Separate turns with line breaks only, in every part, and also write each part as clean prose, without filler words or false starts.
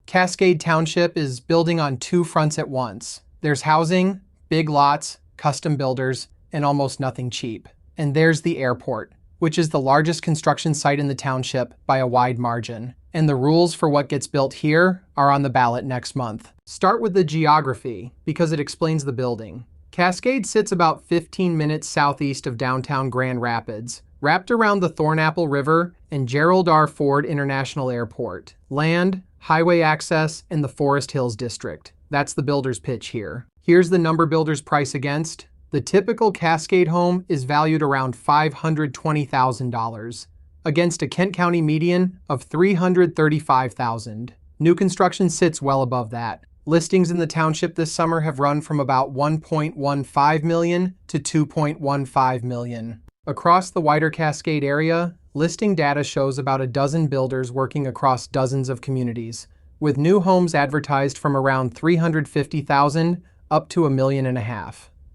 Cascade Township is building on two fronts at once. There's housing, big lots, custom builders, and almost nothing cheap. And there's the airport, which is the largest construction site in the township by a wide margin. And the rules for what gets built here are on the ballot next month. Start with the geography, because it explains the building. Cascade sits about 15 minutes southeast of downtown Grand Rapids, wrapped around the Thornapple River and Gerald R. Ford International Airport. Land, highway access, and the Forest Hills District. That's the builder's pitch here. Here's the number builder's price against. The typical Cascade home is valued around $520,000, against a Kent County median of $335,000. New construction sits well above that. Listings in the township this summer have run from about $1.15 million to $2.15 million. Across the wider Cascade area, listing data shows about a dozen builders working across dozens of communities, with new homes advertised from around $350,000 up to $1.5 million.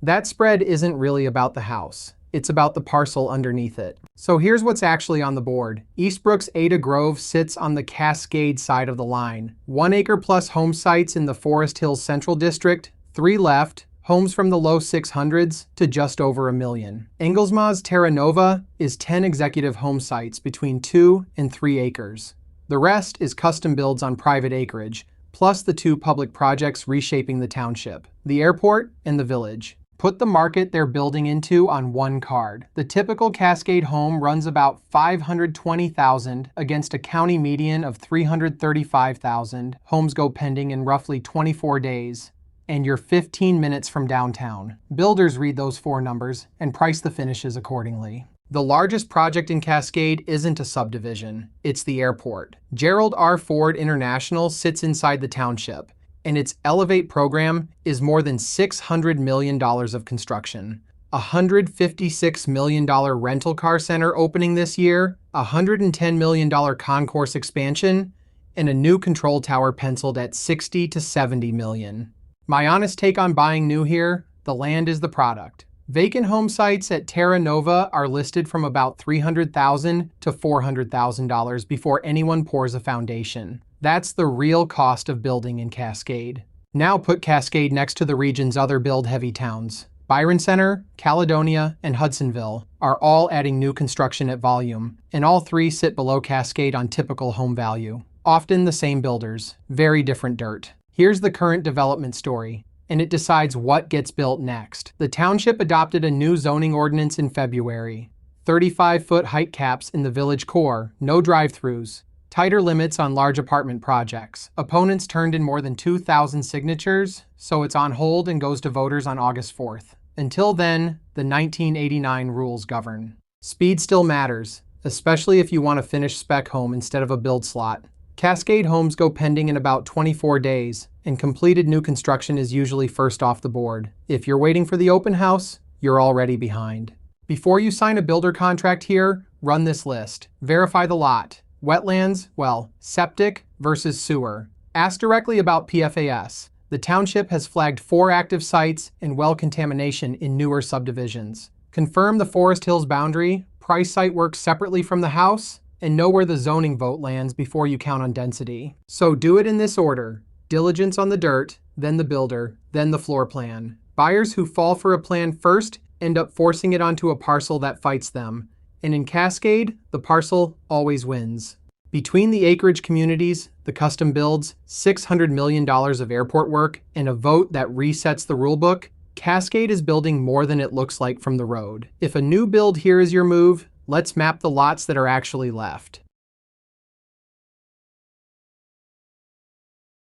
That spread isn't really about the house. It's about the parcel underneath it. So here's what's actually on the board. Eastbrook's Ada Grove sits on the Cascade side of the line. 1 acre plus home sites in the Forest Hills Central District, 3 left, homes from the low 600s to just over $1 million. Engelsmaa's Terra Nova is 10 executive home sites between 2 and 3 acres. The rest is custom builds on private acreage, plus the 2 public projects reshaping the township, the airport and the village. Put the market they're building into on one card. The typical Cascade home runs about $520,000 against a county median of $335,000. Homes go pending in roughly 24 days. And you're 15 minutes from downtown. Builders read those 4 numbers and price the finishes accordingly. The largest project in Cascade isn't a subdivision, it's the airport. Gerald R. Ford International sits inside the township, and its Elevate program is more than $600 million of construction. A $156 million rental car center opening this year, a $110 million concourse expansion, and a new control tower penciled at $60 to $70 million. My honest take on buying new here, the land is the product. Vacant home sites at Terra Nova are listed from about $300,000 to $400,000 before anyone pours a foundation. That's the real cost of building in Cascade. Now put Cascade next to the region's other build-heavy towns. Byron Center, Caledonia, and Hudsonville are all adding new construction at volume, and all 3 sit below Cascade on typical home value. Often the same builders, very different dirt. Here's the current development story, and it decides what gets built next. The township adopted a new zoning ordinance in February. 35-foot height caps in the village core, no drive-throughs, tighter limits on large apartment projects. Opponents turned in more than 2,000 signatures, so it's on hold and goes to voters on August 4th. Until then, the 1989 rules govern. Speed still matters, especially if you want a finished spec home instead of a build slot. Cascade homes go pending in about 24 days, and completed new construction is usually first off the board. If you're waiting for the open house, you're already behind. Before you sign a builder contract here, run this list. Verify the lot. Wetlands, well, septic versus sewer. Ask directly about PFAS. The township has flagged 4 active sites and well contamination in newer subdivisions. Confirm the Forest Hills boundary, price site works separately from the house, and know where the zoning vote lands before you count on density. So do it in this order. Diligence on the dirt, then the builder, then the floor plan. Buyers who fall for a plan first end up forcing it onto a parcel that fights them. And in Cascade, the parcel always wins. Between the acreage communities, the custom builds, $600 million of airport work, and a vote that resets the rulebook, Cascade is building more than it looks like from the road. If a new build here is your move, let's map the lots that are actually left.